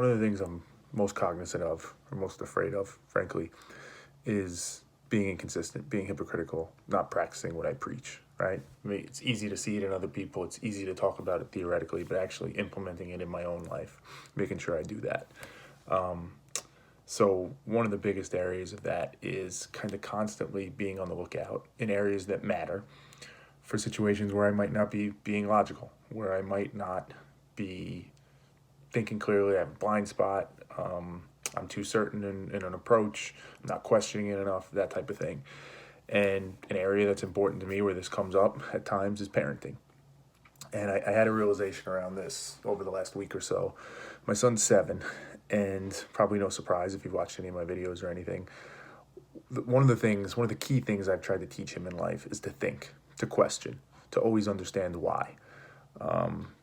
one of the things I'm most cognizant of, or most afraid of, frankly, is being inconsistent, being hypocritical, not practicing what I preach, right? I mean, it's easy to see it in other people. It's easy to talk about it theoretically, but actually implementing it in my own life, making sure I do that. So one of the biggest areas of that is kind of constantly being on the lookout in areas that matter for situations where I might not be being logical, where I might not be thinking clearly, I have a blind spot, I'm too certain in an approach, I'm not questioning it enough, that type of thing. And an area that's important to me where this comes up at times is parenting. And I had a realization around this over the last week or so. My son's 7, and probably no surprise if you've watched any of my videos or anything. One of the key things I've tried to teach him in life is to think, to question, to always understand why.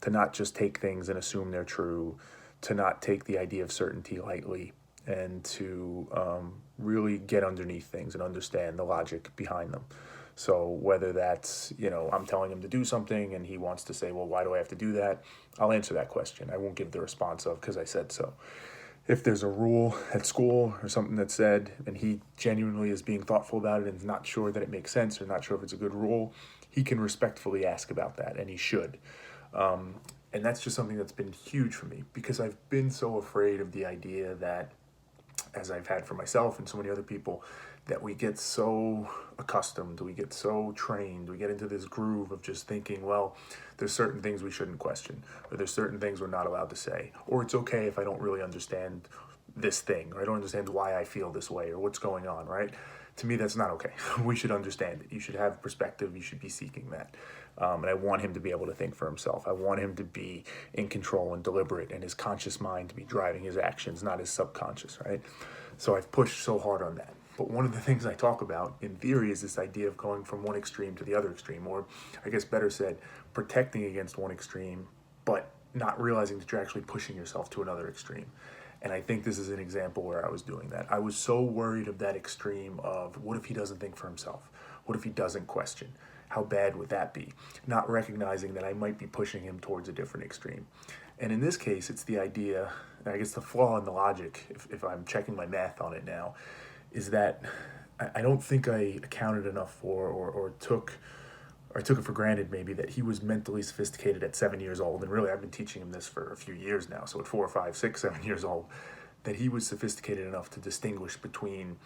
To not just take things and assume they're true, to not take the idea of certainty lightly, and to really get underneath things and understand the logic behind them. So whether that's, I'm telling him to do something and he wants to say, well, why do I have to do that? I'll answer that question. I won't give the response of because I said so. If there's a rule at school or something that's said and he genuinely is being thoughtful about it and is not sure that it makes sense or not sure if it's a good rule, he can respectfully ask about that, and he should. And that's just something that's been huge for me because I've been so afraid of the idea that, as I've had for myself and so many other people, that we get so accustomed, we get so trained, we get into this groove of just thinking, well, there's certain things we shouldn't question, or there's certain things we're not allowed to say, or it's okay if I don't really understand this thing, or I don't understand why I feel this way, or what's going on, right? To me, that's not okay. We should understand it. You should have perspective. You should be seeking that. And I want him to be able to think for himself. I want him to be in control and deliberate, and his conscious mind to be driving his actions, not his subconscious, right? So I've pushed so hard on that. But one of the things I talk about in theory is this idea of going from one extreme to the other extreme, or I guess better said, protecting against one extreme, but not realizing that you're actually pushing yourself to another extreme. And I think this is an example where I was doing that. I was so worried of that extreme of what if he doesn't think for himself? What if he doesn't question? How bad would that be? Not recognizing that I might be pushing him towards a different extreme. And in this case, it's the idea, I guess the flaw in the logic, if I'm checking my math on it now, is that I don't think I accounted enough for or took it for granted maybe that he was mentally sophisticated at 7 years old. And really, I've been teaching him this for a few years now. So at 4, 5, 6, 7 years old, that he was sophisticated enough to distinguish between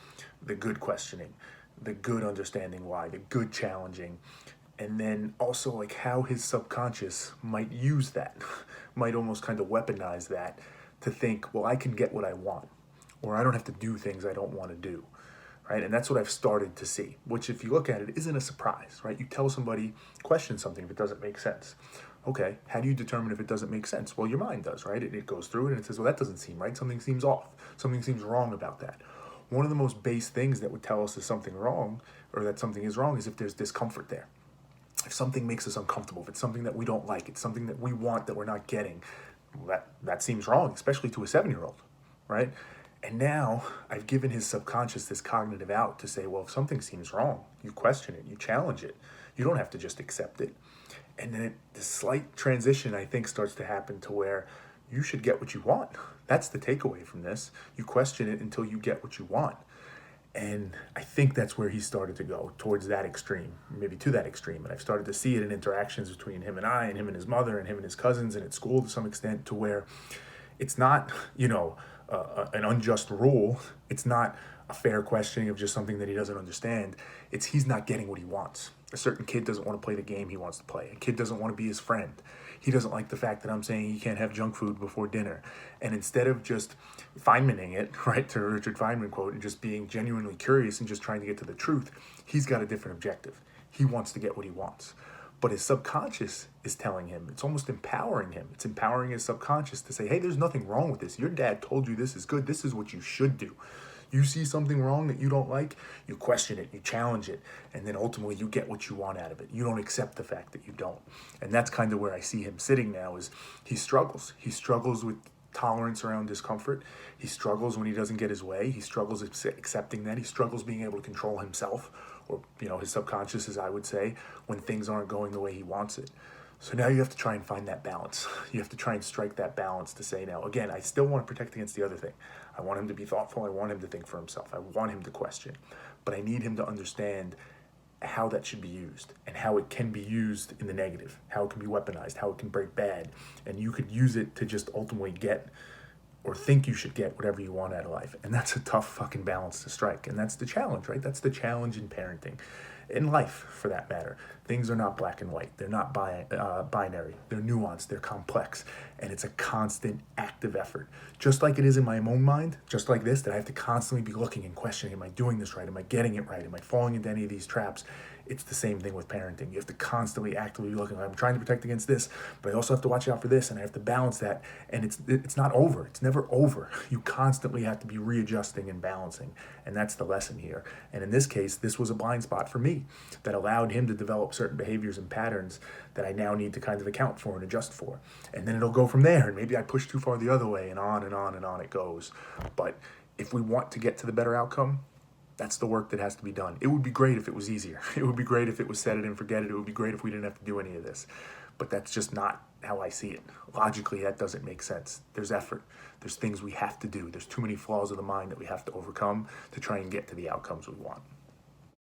the good questioning, the good understanding why, the good challenging, and then also like how his subconscious might use that, might almost kind of weaponize that to think, well, I can get what I want, or I don't have to do things I don't want to do. Right? And that's what I've started to see, which if you look at it, isn't a surprise, right? You tell somebody, question something if it doesn't make sense. Okay, how do you determine if it doesn't make sense? Well, your mind does, right? It goes through it and it says, well, that doesn't seem right. Something seems off. Something seems wrong about that. One of the most base things that would tell us there's something wrong or that something is wrong is if there's discomfort there. If something makes us uncomfortable, if it's something that we don't like, it's something that we want that we're not getting, well, that seems wrong, especially to a 7-year-old, right? And now I've given his subconscious this cognitive out to say, well, if something seems wrong, you question it, you challenge it. You don't have to just accept it. And then this slight transition, I think, starts to happen to where you should get what you want. That's the takeaway from this. You question it until you get what you want. And I think that's where he started to go, towards that extreme, maybe to that extreme. And I've started to see it in interactions between him and I, and him and his mother, and him and his cousins, and at school to some extent, to where it's not, an unjust rule. It's not a fair questioning of just something that he doesn't understand. It's he's not getting what he wants. A certain kid doesn't want to play the game he wants to play. A kid doesn't want to be his friend. He doesn't like the fact that I'm saying he can't have junk food before dinner. And instead of just Feynmaning it, right, to a Richard Feynman quote, and just being genuinely curious and just trying to get to the truth, he's got a different objective. He wants to get what he wants. But his subconscious is telling him, it's almost empowering him. It's empowering his subconscious to say, hey, there's nothing wrong with this. Your dad told you this is good. This is what you should do. You see something wrong that you don't like, you question it, you challenge it, and then ultimately you get what you want out of it. You don't accept the fact that you don't. And that's kind of where I see him sitting now is he struggles. He struggles with tolerance around discomfort. He struggles when he doesn't get his way. He struggles accepting that. He struggles being able to control himself, or his subconscious, as I would say, when things aren't going the way he wants it. So now you have to try and find that balance. You have to try and strike that balance to say, now, again, I still want to protect against the other thing. I want him to be thoughtful. I want him to think for himself. I want him to question. But I need him to understand how that should be used and how it can be used in the negative, how it can be weaponized, how it can break bad. And you could use it to just ultimately get or think you should get whatever you want out of life. And that's a tough fucking balance to strike. And that's the challenge, right? That's the challenge in parenting, in life for that matter. Things are not black and white. They're not binary. They're nuanced. They're complex. And it's a constant active effort. Just like it is in my own mind, just like this, that I have to constantly be looking and questioning, am I doing this right? Am I getting it right? Am I falling into any of these traps? It's the same thing with parenting. You have to constantly actively be looking, I'm trying to protect against this, but I also have to watch out for this, and I have to balance that. And it's not over. It's never over. You constantly have to be readjusting and balancing. And that's the lesson here. And in this case, this was a blind spot for me that allowed him to develop certain behaviors and patterns that I now need to kind of account for and adjust for. And then it'll go from there. And maybe I push too far the other way, and on and on and on it goes. But if we want to get to the better outcome, that's the work that has to be done. It would be great if it was easier. It would be great if it was set it and forget it. It would be great if we didn't have to do any of this. But that's just not how I see it. Logically, that doesn't make sense. There's effort. There's things we have to do. There's too many flaws of the mind that we have to overcome to try and get to the outcomes we want.